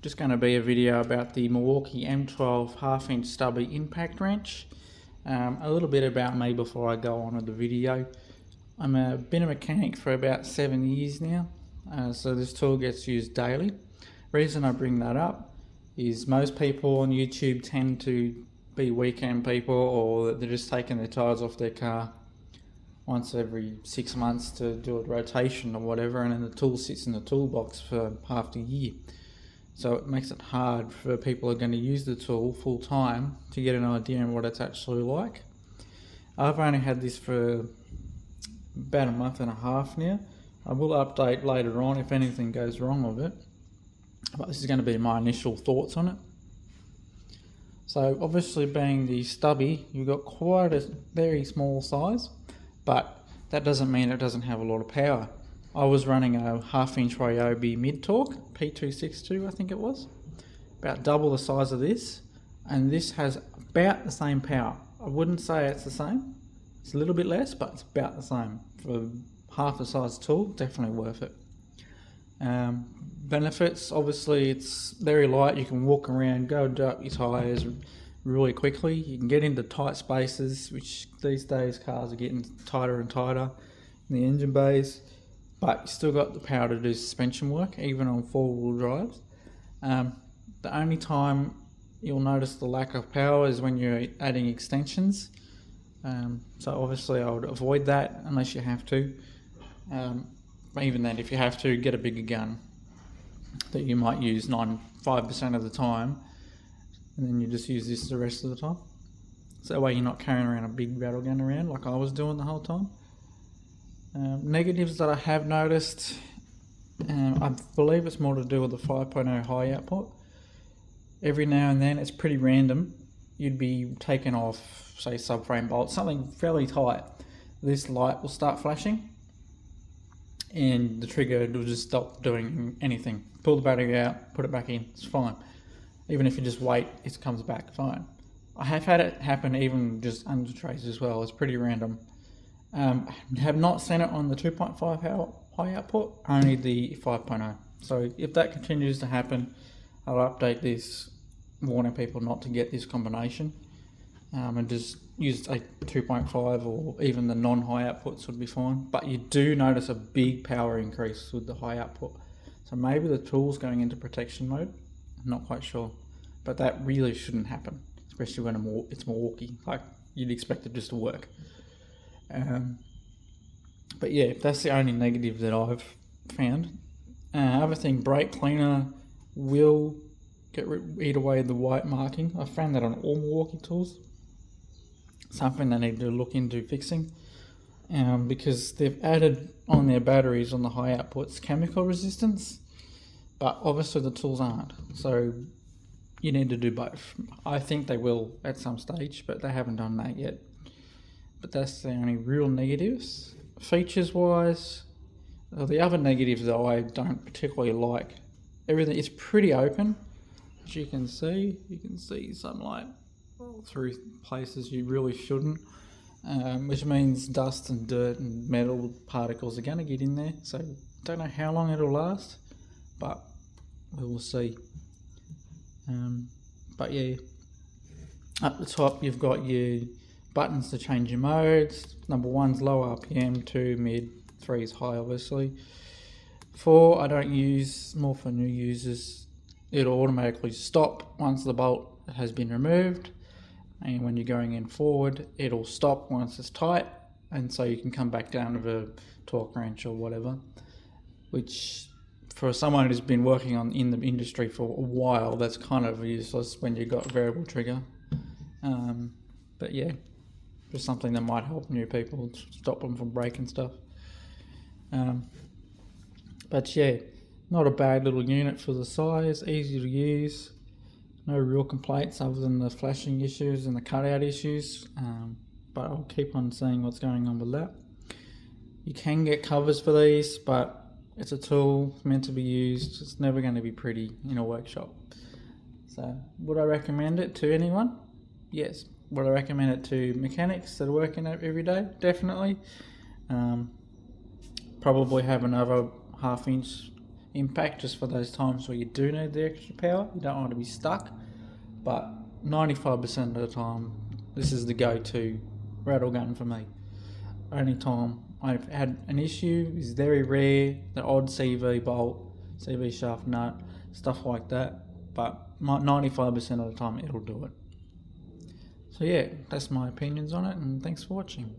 Just going to be a video about the Milwaukee M12 half-inch stubby impact wrench. A little bit about me before I go on with the video. Been a mechanic for about 7 years now, so this tool gets used daily. Reason I bring that up is most people on YouTube tend to be weekend people, or they're just taking their tyres off their car once every 6 months to do a rotation or whatever, and then the tool sits in the toolbox for half the year. So it makes it hard for people who are going to use the tool full time to get an idea on what it's actually like. I've only had this for about a month and a half now. I will update later on if anything goes wrong with it, but this is going to be my initial thoughts on it. So obviously, being the Stubby, you've got quite a very small size, but that doesn't mean it doesn't have a lot of power. I was running a half-inch Ryobi mid-torque, P262 I think it was, about double the size of this, and this has about the same power. I wouldn't say it's the same, it's a little bit less, but it's about the same. For half the size tool, definitely worth it. Benefits, obviously it's very light, you can walk around, go and do up your tyres really quickly. You can get into tight spaces, which these days cars are getting tighter and tighter in the engine bays, but you still got the power to do suspension work, even on four-wheel drives. The only time you'll notice the lack of power is when you're adding extensions. So obviously I would avoid that unless you have to. But even then, if you have to, get a bigger gun that you might use 95% of the time, and then you just use this the rest of the time. So that way you're not carrying around a big battle gun around like I was doing the whole time. Negatives that I have noticed, I believe it's more to do with the 5.0 high output. Every now and then, it's pretty random, you'd be taking off, say, subframe bolts, something fairly tight. This light will start flashing and the trigger will just stop doing anything. Pull the battery out, put it back in, it's fine. Even if you just wait, it comes back fine. I have had it happen even just under trays as well. It's pretty random. Have not seen it on the 2.5 high output, only the 5.0. So if that continues to happen, I'll update this, warning people not to get this combination, and just use a 2.5 or even the non-high outputs would be fine. But you do notice a big power increase with the high output. So maybe the tool's going into protection mode. I'm not quite sure, but that really shouldn't happen, especially when it's Milwaukee. Like, you'd expect it just to work. But yeah, that's the only negative that I've found. Other thing, brake cleaner will eat away the white marking. I found that on all Milwaukee tools. Something they need to look into fixing, because they've added on their batteries on the high outputs chemical resistance, but obviously the tools aren't. So you need to do both. I think they will at some stage, but they haven't done that yet. But that's the only real negatives. Features wise, the other negatives that I don't particularly like, everything is pretty open, as you can see sunlight through places you really shouldn't, which means dust and dirt and metal particles are going to get in there. So don't know how long it'll last, but we will see. But yeah, up the top you've got your buttons to change your modes. Number 1's low RPM, 2 mid, 3 is high obviously. 4 I don't use, more for new users. It'll automatically stop once the bolt has been removed, and when you're going in forward it'll stop once it's tight, and so you can come back down with a torque wrench or whatever, which for someone who's been working in the industry for a while, that's kind of useless when you've got a variable trigger. But yeah, just something that might help new people, stop them from breaking stuff. But yeah, not a bad little unit for the size, easy to use. No real complaints other than the flashing issues and the cutout issues, but I'll keep on seeing what's going on with that. You can get covers for these, but it's a tool meant to be used. It's never going to be pretty in a workshop. So would I recommend it to anyone? Yes. Would I recommend it to mechanics that are working it every day? Definitely. Probably have another half-inch impact just for those times where you do need the extra power. You don't want to be stuck, but 95% of the time, this is the go-to rattle gun for me. Only time I've had an issue is very rare, the odd CV bolt, CV shaft nut, stuff like that, but 95% of the time it'll do it. So yeah, that's my opinions on it, and thanks for watching.